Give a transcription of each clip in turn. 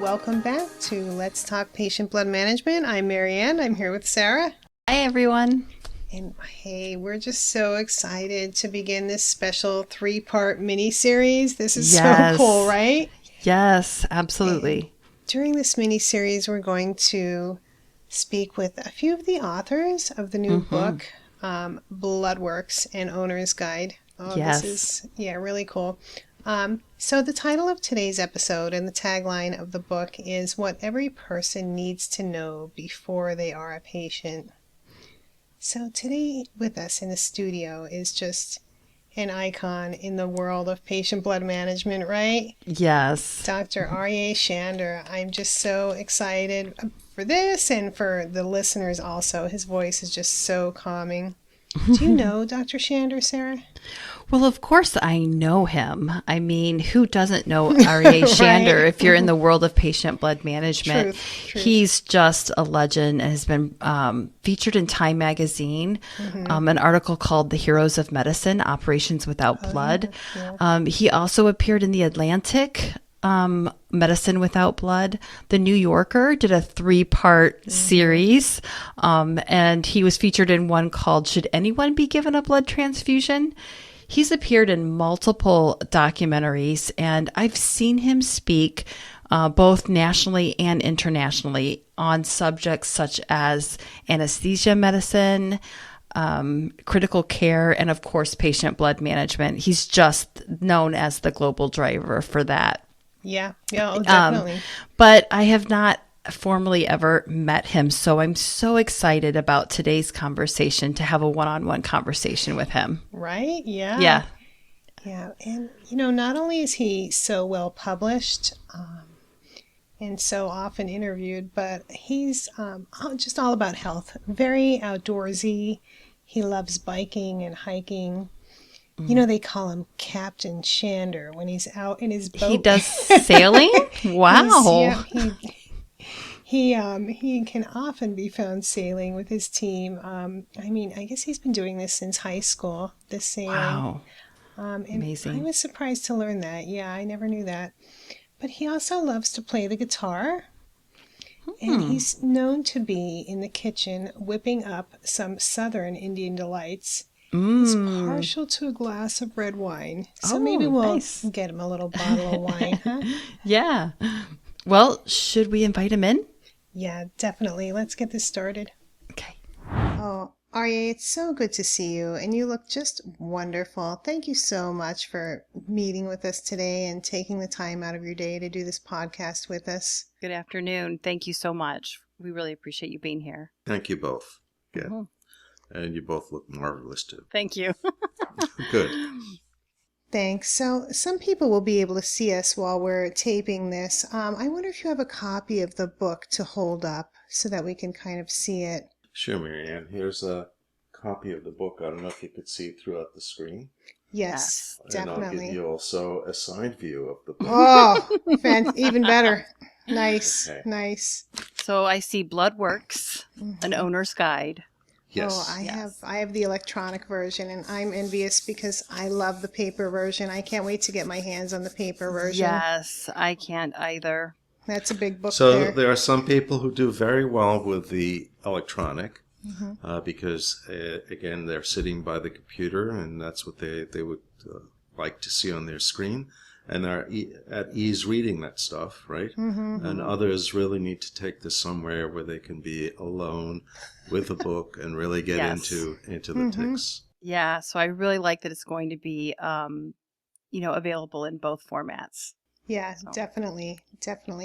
welcome back to Let's Talk Patient Blood Management. I'm Marianne. I'm here with Sarah. Hi, everyone. And hey, we're just so excited to begin this special 3-part mini-series. This is so cool, right? Yes, absolutely. And during this mini-series, we're going to speak with a few of the authors of the new book, Bloodworks, An Owner's Guide. Oh, Yes. This is, really cool. So the title of today's episode and the tagline of the book is What Every Person Needs to Know Before They Are a Patient. So today with us in the studio is just an icon in the world of patient blood management, right? Yes. Dr. Aryeh Shander. I'm just so excited for this and for the listeners also. His voice is just so calming. Do you know Dr. Shander, Sarah? Well, of course I know him. I mean, who doesn't know Aryeh Shander if you're in the world of patient blood management? Truth. He's just a legend and has been featured in Time Magazine, an article called The Heroes of Medicine, Operations Without Blood. Yeah. He also appeared in The Atlantic, Medicine Without Blood. The New Yorker did a 3-part series, and he was featured in one called Should Anyone Be Given a Blood Transfusion? He's appeared in multiple documentaries, and I've seen him speak both nationally and internationally on subjects such as anesthesia medicine, critical care, and of course, patient blood management. He's just known as the global driver for that. Yeah, definitely. But I have not formally ever met him, so I'm so excited about today's conversation to have a one-on-one conversation with him. Right? Yeah. Yeah. Yeah. And, not only is he so well published and so often interviewed, but he's just all about health. Very outdoorsy. He loves biking and hiking. They call him Captain Shander when he's out in his boat. He does sailing? Wow. He can often be found sailing with his team. I guess he's been doing this since high school, this sailing. Wow. And Amazing. I was surprised to learn that. Yeah, I never knew that. But he also loves to play the guitar. And he's known to be in the kitchen whipping up some Southern Indian delights. He's partial to a glass of red wine. So maybe we'll get him a little bottle of wine, huh? Yeah. Well, should we invite him in? Yeah, definitely. Let's get this started. Okay. Oh, Aryeh, it's so good to see you, and you look just wonderful. Thank you so much for meeting with us today and taking the time out of your day to do this podcast with us. Good afternoon. Thank you so much. We really appreciate you being here. Thank you both. Yeah. And you both look marvelous too. Thank you. Good. Thanks. So some people will be able to see us while we're taping this. I wonder if you have a copy of the book to hold up so that we can kind of see it. Sure, Marianne. Here's a copy of the book. I don't know if you could see it throughout the screen. Yes, definitely. And I'll give you also a side view of the book. Oh, even better. Nice, Okay. nice. So I see Bloodworks, An Owner's Guide. Yes. Oh, I have the electronic version, and I'm envious because I love the paper version. I can't wait to get my hands on the paper version. Yes, I can't either. That's a big book So there are some people who do very well with the electronic because, again, they're sitting by the computer, and that's what they would like to see on their screen. And they're at ease reading that stuff, right? And others really need to take this somewhere where they can be alone with a book and really get into the text. Yeah, so I really like that it's going to be, available in both formats. Yeah, definitely.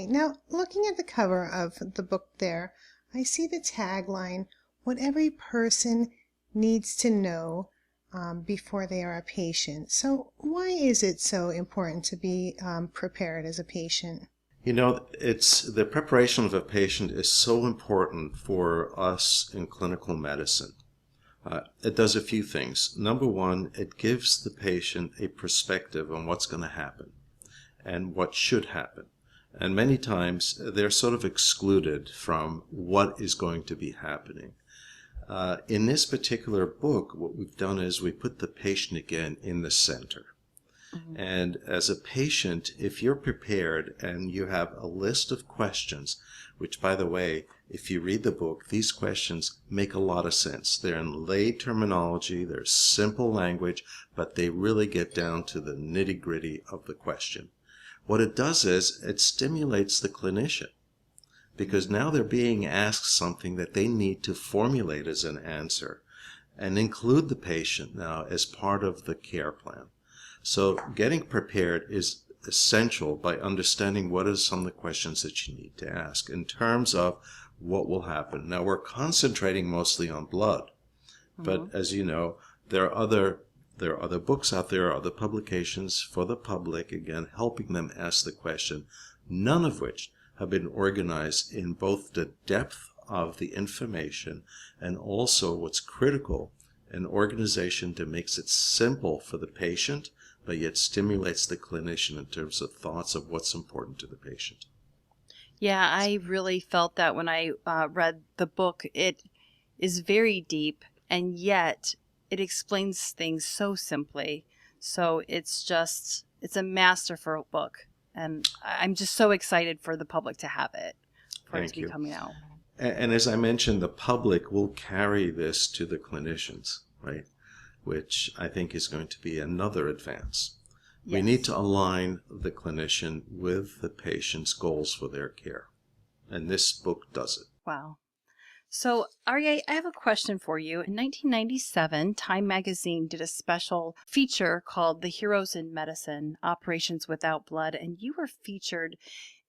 Now, looking at the cover of the book there, I see the tagline, What Every Person Needs to Know before they are a patient. So why is it so important to be prepared as a patient? It's the preparation of a patient is so important for us in clinical medicine. It does a few things. Number one, it gives the patient a perspective on what's going to happen and what should happen. And many times they're sort of excluded from what is going to be happening. In this particular book, what we've done is we put the patient again in the center. And as a patient, if you're prepared and you have a list of questions, which, by the way, if you read the book, these questions make a lot of sense. They're in lay terminology, they're simple language, but they really get down to the nitty-gritty of the question. What it does is it stimulates the clinician, because now they're being asked something that they need to formulate as an answer and include the patient now as part of the care plan. So getting prepared is essential by understanding what are some of the questions that you need to ask in terms of what will happen. Now, we're concentrating mostly on blood, but as you know, there are other books out there, other publications for the public, again, helping them ask the question, none of which have been organized in both the depth of the information and also what's critical, an organization that makes it simple for the patient, but yet stimulates the clinician in terms of thoughts of what's important to the patient. Yeah, I really felt that when I read the book. It is very deep, and yet it explains things so simply. So it's a masterful book, and I'm just so excited for the public to have it, for it to be coming out. And as I mentioned, the public will carry this to the clinicians, right? Which I think is going to be another advance. Yes. We need to align the clinician with the patient's goals for their care. And this book does it. Wow. So, Aryeh, I have a question for you. In 1997, Time Magazine did a special feature called The Heroes in Medicine, Operations Without Blood, and you were featured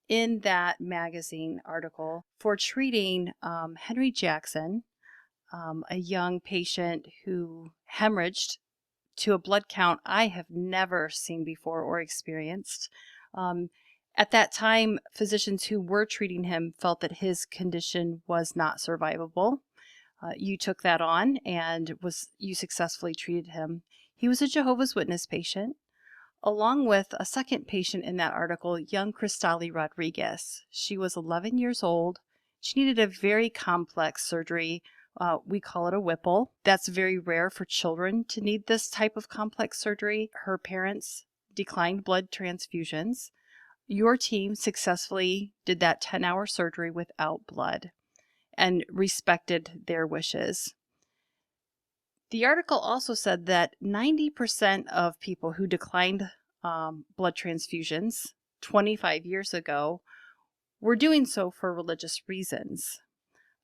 in that magazine article for treating Henry Jackson, a young patient who hemorrhaged to a blood count I have never seen before or experienced. At that time, physicians who were treating him felt that his condition was not survivable. You took that on and you successfully treated him. He was a Jehovah's Witness patient, along with a second patient in that article, young Cristali Rodriguez. She was 11 years old. She needed a very complex surgery. We call it a Whipple. That's very rare for children to need this type of complex surgery. Her parents declined blood transfusions. Your team successfully did that 10-hour surgery without blood and respected their wishes. The article also said that 90% of people who declined blood transfusions 25 years ago were doing so for religious reasons.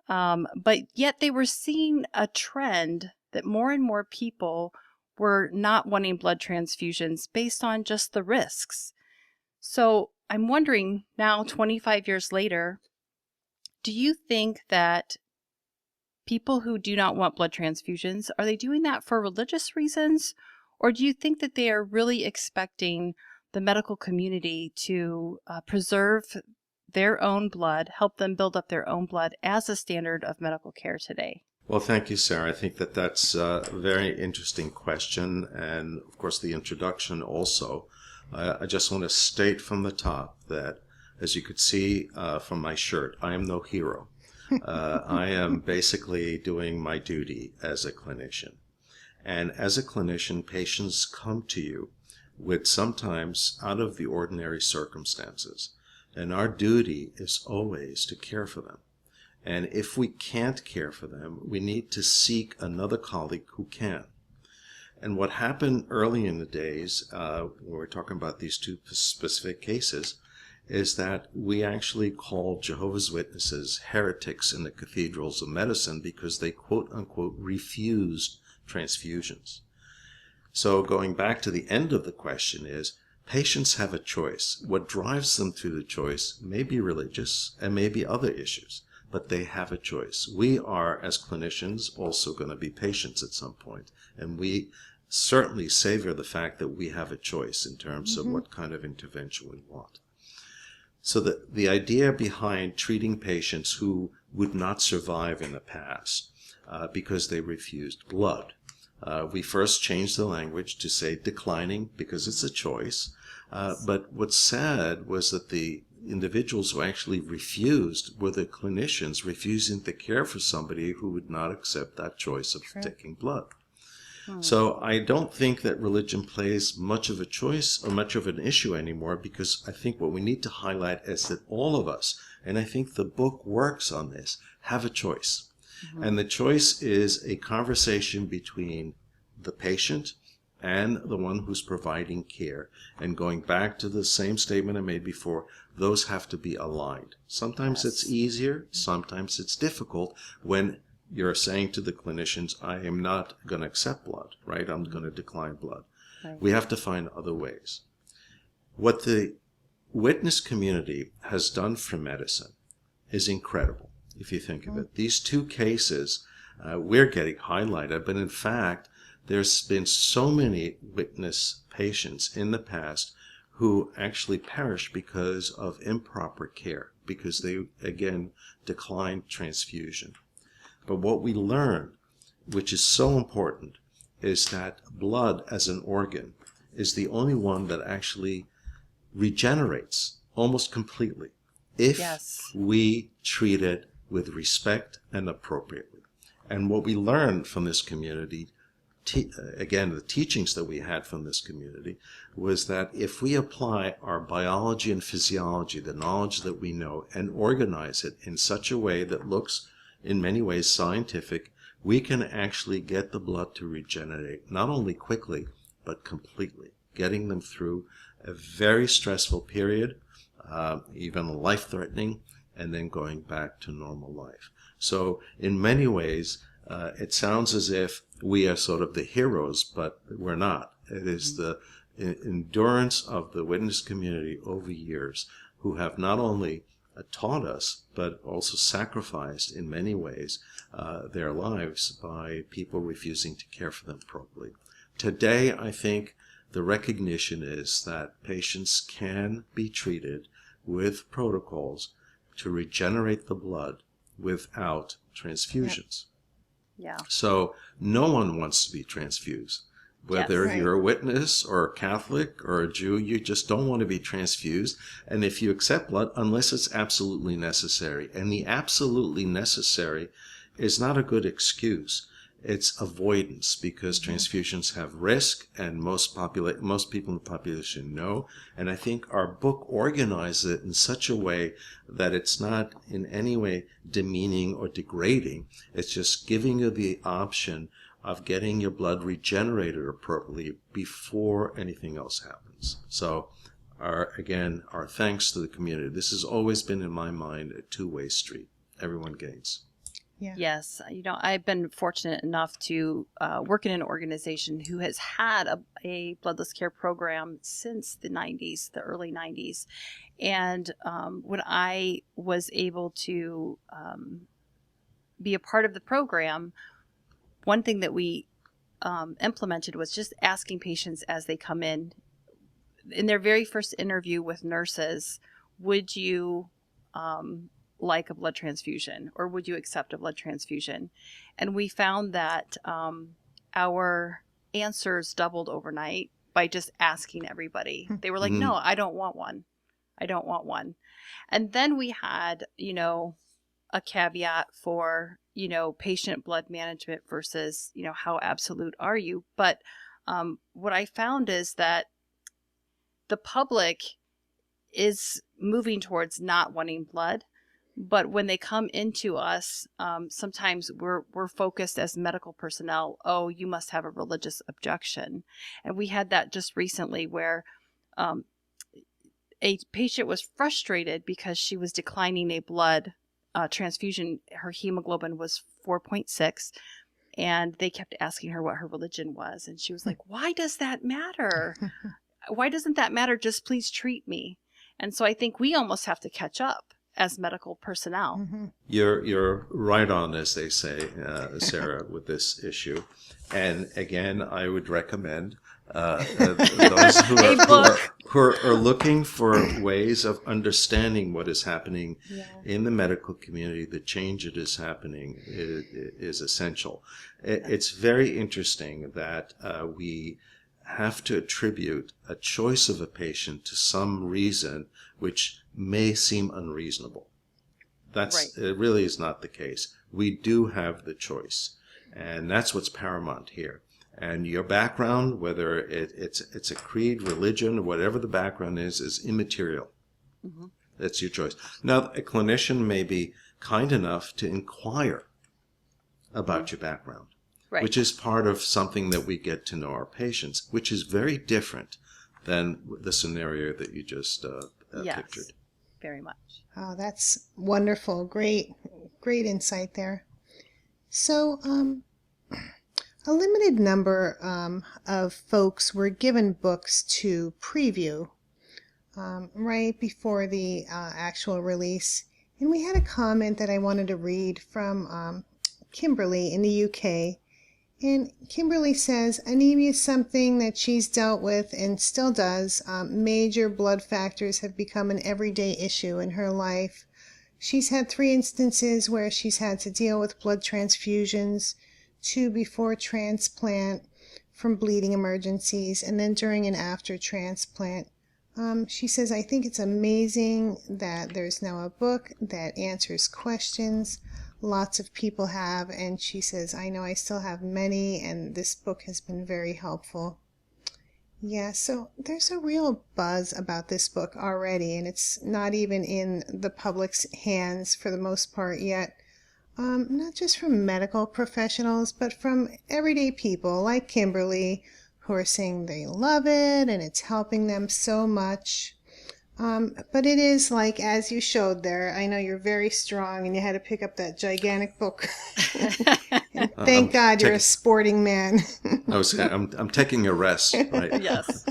But yet they were seeing a trend that more and more people were not wanting blood transfusions based on just the risks. So I'm wondering now, 25 years later, do you think that people who do not want blood transfusions, are they doing that for religious reasons? Or do you think that they are really expecting the medical community to preserve their own blood, help them build up their own blood as a standard of medical care today? Well, thank you, Sarah. I think that that's a very interesting question. And of course, the introduction also. I just want to state from the top that, as you could see from my shirt, I am no hero. I am basically doing my duty as a clinician. And as a clinician, patients come to you with sometimes out of the ordinary circumstances. And our duty is always to care for them. And if we can't care for them, we need to seek another colleague who can. And what happened early in the days, when we're talking about these two specific cases, is that we actually called Jehovah's Witnesses heretics in the cathedrals of medicine because they quote-unquote refused transfusions. So going back to the end of the question is, patients have a choice. What drives them to the choice may be religious and may be other issues, but they have a choice. We are, as clinicians, also going to be patients at some point, and we certainly savor the fact that we have a choice in terms of what kind of intervention we want. So the idea behind treating patients who would not survive in the past because they refused blood, we first changed the language to say declining because it's a choice. But what's sad was that the individuals who actually refused were the clinicians refusing to care for somebody who would not accept that choice of taking blood. So I don't think that religion plays much of a choice or much of an issue anymore, because I think what we need to highlight is that all of us, and I think the book works on this, have a choice. And the choice is a conversation between the patient and the one who's providing care. And going back to the same statement I made before, those have to be aligned. Sometimes it's easier, sometimes it's difficult when you're saying to the clinicians, I am not going to accept blood, right? I'm going to decline blood. Right. We have to find other ways. What the witness community has done for medicine is incredible, if you think of it. These two cases, we're getting highlighted, but in fact, there's been so many witness patients in the past who actually perished because of improper care, because they, again, declined transfusion. But what we learned, which is so important, is that blood as an organ is the only one that actually regenerates almost completely if we treat it with respect and appropriately. And what we learned from this community, again, the teachings that we had from this community, was that if we apply our biology and physiology, the knowledge that we know, and organize it in such a way that looks in many ways scientific, we can actually get the blood to regenerate, not only quickly, but completely, getting them through a very stressful period, even life-threatening, and then going back to normal life. So in many ways, it sounds as if we are sort of the heroes, but we're not. It is the endurance of the witness community over years who have not only taught us, but also sacrificed in many ways their lives by people refusing to care for them properly. Today, I think the recognition is that patients can be treated with protocols to regenerate the blood without transfusions. Yeah. So no one wants to be transfused. Whether Yes. you're a witness or a Catholic or a Jew, you just don't want to be transfused. And if you accept blood, unless it's absolutely necessary, and the absolutely necessary is not a good excuse. It's avoidance, because transfusions have risk, and most people in the population know. And I think our book organizes it in such a way that it's not in any way demeaning or degrading. It's just giving you the option of getting your blood regenerated appropriately before anything else happens. So, our thanks to the community. This has always been, in my mind, a two-way street. Everyone gains. Yeah. Yes, I've been fortunate enough to work in an organization who has had a bloodless care program since the 90s, the early 90s. And when I was able to be a part of the program, one thing that we implemented was just asking patients as they come in their very first interview with nurses, would you like a blood transfusion, or would you accept a blood transfusion? And we found that our answers doubled overnight by just asking everybody. They were like, no, I don't want one. I don't want one. And then we had, a caveat for, patient blood management versus, how absolute are you? But what I found is that the public is moving towards not wanting blood. But when they come into us, sometimes we're focused as medical personnel. Oh, you must have a religious objection. And we had that just recently where a patient was frustrated because she was declining a blood transfusion. Her hemoglobin was 4.6. And they kept asking her what her religion was. And she was like, why does that matter? Why doesn't that matter? Just please treat me. And so I think we almost have to catch up as medical personnel. Mm-hmm. You're right on, as they say, Sarah, with this issue. And again, I would recommend those who are looking for ways of understanding what is happening in the medical community, the change that is happening is essential. It's very interesting that we have to attribute a choice of a patient to some reason which may seem unreasonable. It really is not the case. We do have the choice, and that's what's paramount here. And your background, whether it's a creed, religion, whatever the background is immaterial. Mm-hmm. That's your choice. Now, a clinician may be kind enough to inquire about your background, Right. which is part of something that we get to know our patients, which is very different than the scenario that you just Yes, pictured. very much. Oh, that's wonderful. Great insight there. So, a limited number of folks were given books to preview right before the actual release. And we had a comment that I wanted to read from Kimberly in the UK. And Kimberly says anemia is something that she's dealt with and still does. Major blood factors have become an everyday issue in her life. She's had 3 instances where she's had to deal with blood transfusions, 2 before transplant from bleeding emergencies, and then during and after transplant. She says, I think it's amazing that there's now a book that answers questions lots of people have, and she says, I know I still have many, and this book has been very helpful. Yeah, so there's a real buzz about this book already, and it's not even in the public's hands for the most part yet. Not just from medical professionals, but from everyday people like Kimberly, who are saying they love it and it's helping them so much. But it is like, as you showed there, I know you're very strong and you had to pick up that gigantic book. And thank God you're a sporting man. I'm taking a rest, right? Yes.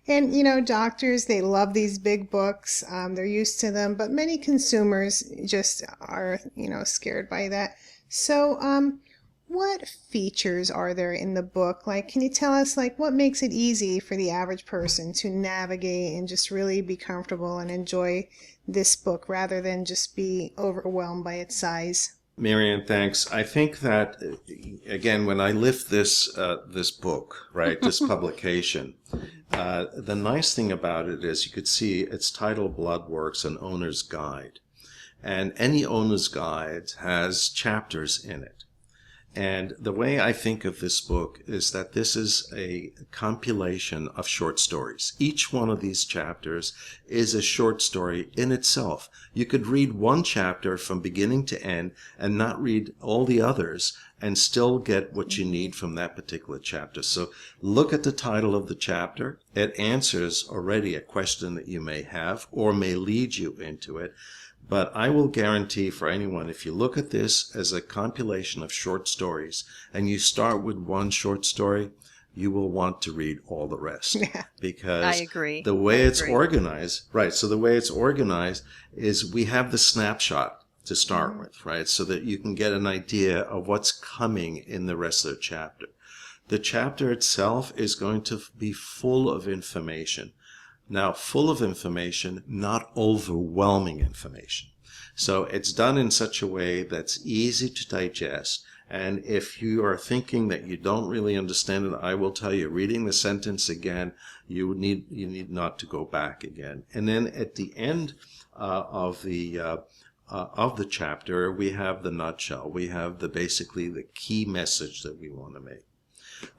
And, doctors, they love these big books. They're used to them, but many consumers just are, scared by that. So, what features are there in the book? Like, can you tell us, what makes it easy for the average person to navigate and just really be comfortable and enjoy this book rather than just be overwhelmed by its size? Marianne, thanks. I think that, again, when I lift this book, right, this publication, the nice thing about it is you could see it's titled Bloodworks, an Owner's Guide. And any owner's guide has chapters in it. And the way I think of this book is that this is a compilation of short stories. Each one of these chapters is a short story in itself. You could read one chapter from beginning to end and not read all the others and still get what you need from that particular chapter. So look at the title of the chapter. It answers already a question that you may have or may lead you into it. But I will guarantee for anyone, if you look at this as a compilation of short stories and you start with one short story, you will want to read all the rest. Yeah. Because I agree. the way it's organized, right, so the way it's organized is we have the snapshot to start with, right, so that you can get an idea of what's coming in the rest of the chapter. The chapter itself is going to be full of information. Now, full of information, not overwhelming information. So it's done in such a way that's easy to digest. And if you are thinking that you don't really understand it, I will tell you, reading the sentence again, you need not to go back again. And then at the end of the chapter, we have the nutshell. We have basically the key message that we want to make.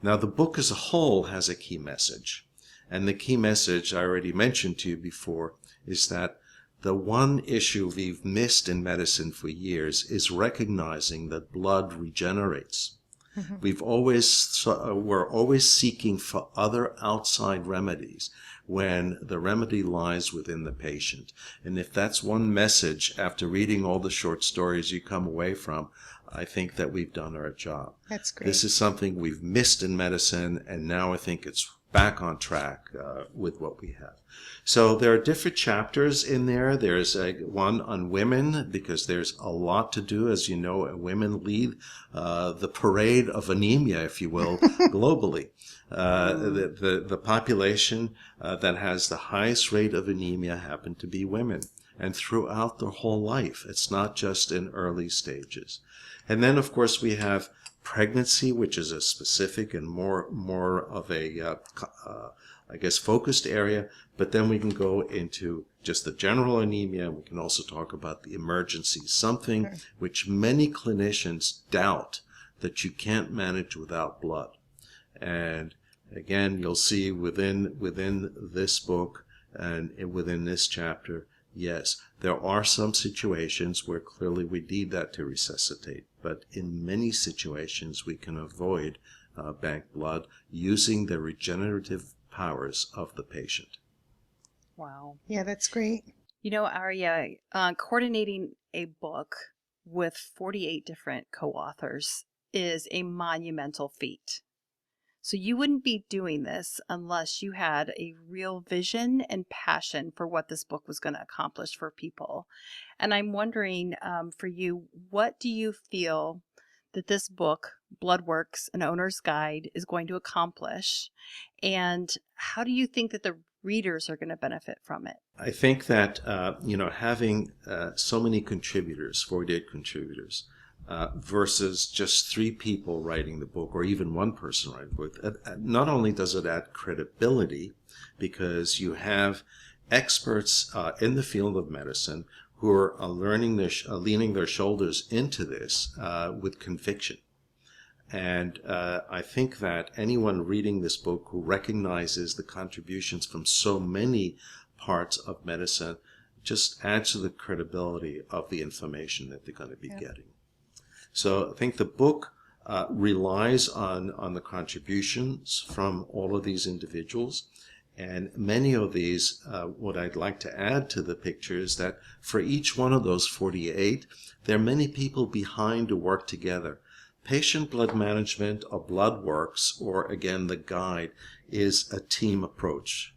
Now, the book as a whole has a key message. And the key message I already mentioned to you before is that the one issue we've missed in medicine for years is recognizing that blood regenerates. Mm-hmm. We're always seeking for other outside remedies when the remedy lies within the patient. And if that's one message after reading all the short stories you come away from, I think that we've done our job. That's great. This is something we've missed in medicine, and now I think it's back on track with what we have. So there are different chapters in there. There's one on women, because there's a lot to do. As you know, women lead the parade of anemia, if you will, globally. The population that has the highest rate of anemia happen to be women, and throughout their whole life. It's not just in early stages. And then, of course, we have pregnancy, which is a specific and more of a, focused area. But then we can go into just the general anemia. We can also talk about the emergencies, something which many clinicians doubt that you can't manage without blood. And again, you'll see within this book and within this chapter, yes, there are some situations where clearly we need that to resuscitate, but in many situations we can avoid bank blood using the regenerative powers of the patient. Wow. Yeah, that's great. You know, Arya, coordinating a book with 48 different co-authors is a monumental feat. So you wouldn't be doing this unless you had a real vision and passion for what this book was going to accomplish for people. And I'm wondering for you, what do you feel that this book, Bloodworks, An Owner's Guide, is going to accomplish? And how do you think that the readers are going to benefit from it? I think that, having so many contributors, 48 contributors, versus just 3 people writing the book or even one person writing the book, not only does it add credibility because you have experts in the field of medicine who are leaning their shoulders into this with conviction. And I think that anyone reading this book who recognizes the contributions from so many parts of medicine just adds to the credibility of the information that they're going to be getting. So I think the book relies on the contributions from all of these individuals. And many of these, what I'd like to add to the picture is that for each one of those 48, there are many people behind to work together. Patient blood management or Bloodworks, or again, the guide, is a team approach.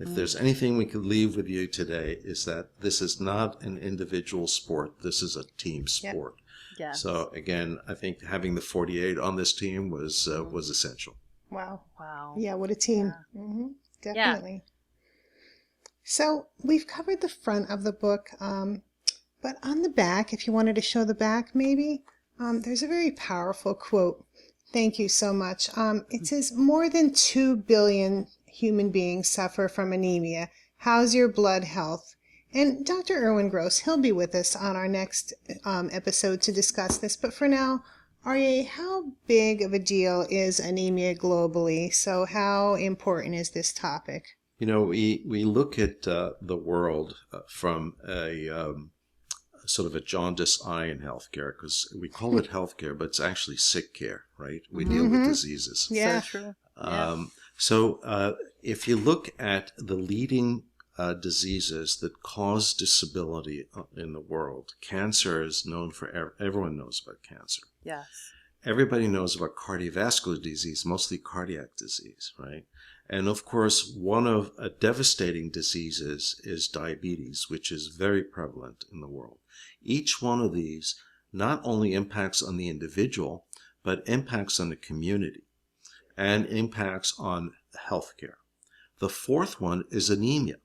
If there's anything we could leave with you today, is that this is not an individual sport. This is a team sport. Yeah. So again, I think having the 48 on this team was essential. Wow. Wow. Yeah, what a team. Yeah. Definitely. So we've covered the front of the book, but on the back, if you wanted to show the back maybe, there's a very powerful quote. Thank you so much. It says, "More than 2 billion human beings suffer from anemia. How's your blood health?" And Dr. Erwin Gross, he'll be with us on our next episode to discuss this. But for now, Arye, how big of a deal is anemia globally? So how important is this topic? You know, we look at the world from a sort of a jaundiced eye in healthcare, because we call it healthcare, but it's actually sick care, right? We deal with diseases. Yeah. So true. So if you look at the leading diseases that cause disability in the world, cancer is known for, everyone knows about cancer. Yes. Everybody knows about cardiovascular disease, mostly cardiac disease, right? And of course, one of devastating diseases is diabetes, which is very prevalent in the world. Each one of these not only impacts on the individual, but impacts on the community and impacts on healthcare. The fourth one is anemia.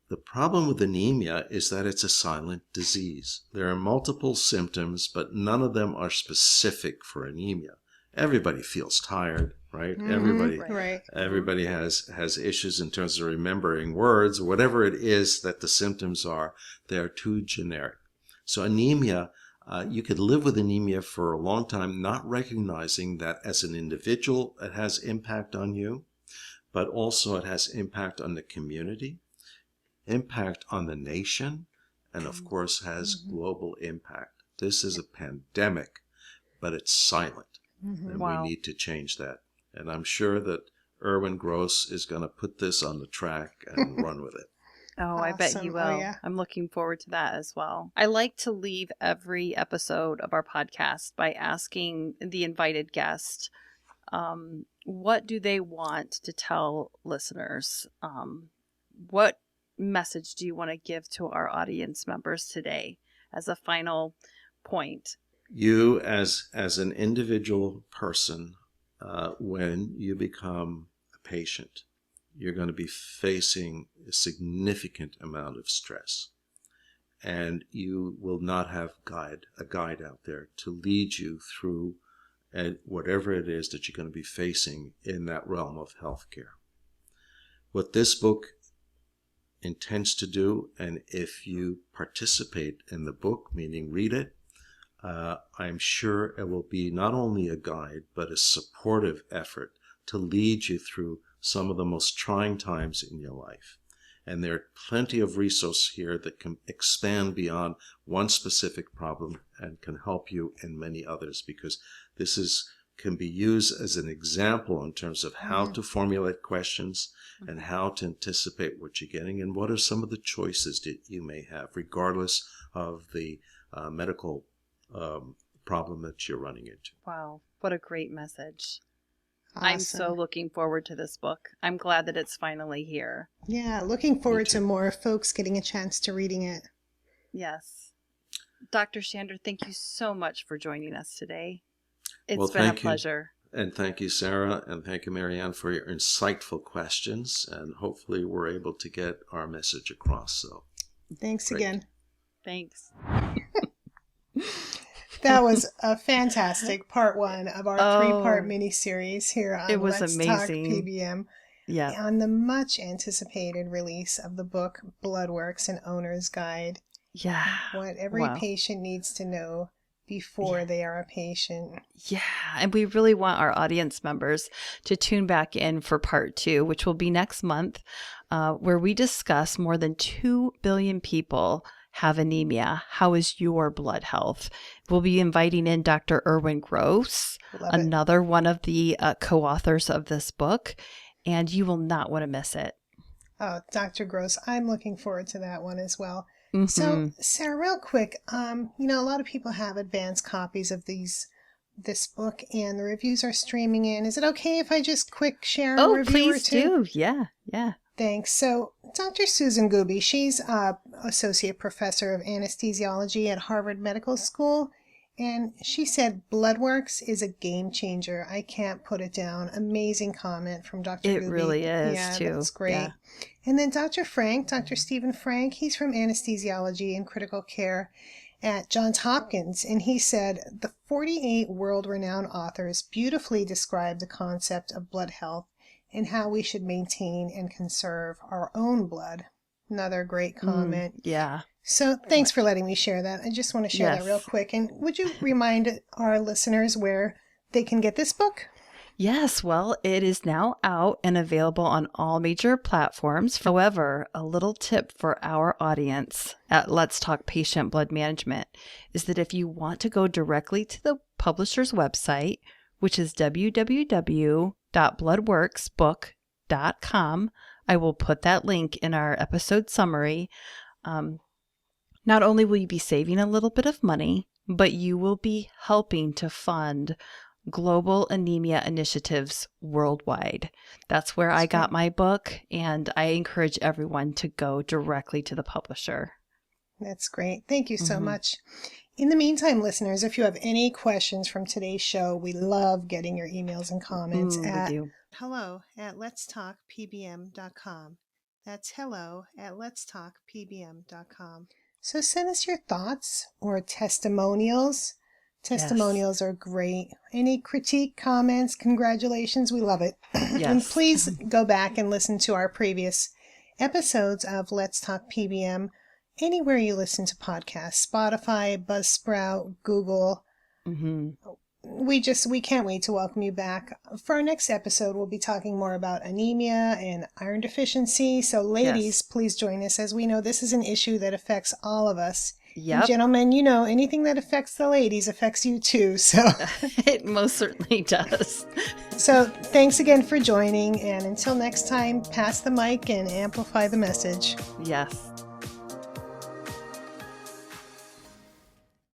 The problem with anemia is that it's a silent disease. There are multiple symptoms, but none of them are specific for anemia. Everybody feels tired, right? Everybody has issues in terms of remembering words, whatever it is that the symptoms are. They're too generic. So anemia, you could live with anemia for a long time, not recognizing that as an individual it has impact on you, but also it has impact on the community, impact on the nation, and of course has global impact. This is a pandemic, but it's silent, and we need to change that. And I'm sure that Erwin Gross is going to put this on the track and run with it. Oh, I bet he will. Oh, yeah. I'm looking forward to that as well. I like to leave every episode of our podcast by asking the invited guest, what do they want to tell listeners? What message do you want to give to our audience members today as a final point? You as an individual person, when you become a patient, you're going to be facing a significant amount of stress, and you will not have a guide out there to lead you through whatever it is that you're going to be facing in that realm of healthcare. What this book intends to do, and if you participate in the book, meaning read it, I'm sure it will be not only a guide, but a supportive effort to lead you through some of the most trying times in your life. And there are plenty of resources here that can expand beyond one specific problem and can help you in many others, because this can be used as an example in terms of how to formulate questions and how to anticipate what you're getting and what are some of the choices that you may have, regardless of the medical problem that you're running into. Wow, what a great message. Awesome. I'm so looking forward to this book. I'm glad that it's finally here. Yeah, looking forward to more folks getting a chance to reading it. Yes. Dr. Shander, thank you so much for joining us today. It's Well, been a thank you. pleasure. And thank you, Sarah, and thank you, Marianne, for your insightful questions. And hopefully we're able to get our message across. So, Thanks great. again. Thanks. That was a fantastic part one of our three-part mini-series here on It was Let's amazing. Talk PBM. Yeah. On the much anticipated release of the book Bloodworks, an Owner's Guide. Yeah. What every Wow. patient needs to know before they are a patient. Yeah. And we really want our audience members to tune back in for part 2, which will be next month, where we discuss more than 2 billion people have anemia. How is your blood health? We'll be inviting in Dr. Erwin Gross, Love it. another one of the co-authors of this book, and you will not want to miss it. Oh, Dr. Gross, I'm looking forward to that one as well. Mhm. So, Sarah, real quick, a lot of people have advanced copies of this book, and the reviews are streaming in. Is it okay if I just quick share a review please or two? do. Yeah. Thanks. So, Dr. Susan Gooby, she's associate professor of anesthesiology at Harvard Medical School, and she said Bloodworks is a game changer. I can't put it down. Amazing comment from Dr. It Gooby. really is, Yeah, too. that's great. Yeah. And then Dr. Stephen Frank, he's from anesthesiology and critical care at Johns Hopkins, and he said the 48 world-renowned authors beautifully describe the concept of blood health and how we should maintain and conserve our own blood. Another great comment. Yeah. So thanks for letting me share that. I just want to share that real quick. And would you remind our listeners where they can get this book? Yes, well, it is now out and available on all major platforms. However, a little tip for our audience at Let's Talk Patient Blood Management is that if you want to go directly to the publisher's website, which is www.bloodworksbook.com, I will put that link in our episode summary. Not only will you be saving a little bit of money, but you will be helping to fund global anemia initiatives worldwide. That's where I got my book, and I encourage everyone to go directly to the publisher. That's great. Thank you so much. In the meantime, listeners, if you have any questions from today's show, we love getting your emails and comments at hello@letstalkpbm.com. That's hello@letstalkpbm.com. So send us your thoughts or testimonials. Testimonials are great. Any critique, comments, congratulations, we love it. And Yes. please go back and listen to our previous episodes of Let's Talk PBM anywhere you listen to podcasts, Spotify, Buzzsprout, Google. We can't wait to welcome you back. For our next episode, we'll be talking more about anemia and iron deficiency. So ladies, please join us, as we know this is an issue that affects all of us. Yep. And gentlemen, anything that affects the ladies affects you too. So, It most certainly does. so thanks again for joining. And until next time, pass the mic and amplify the message. Yes.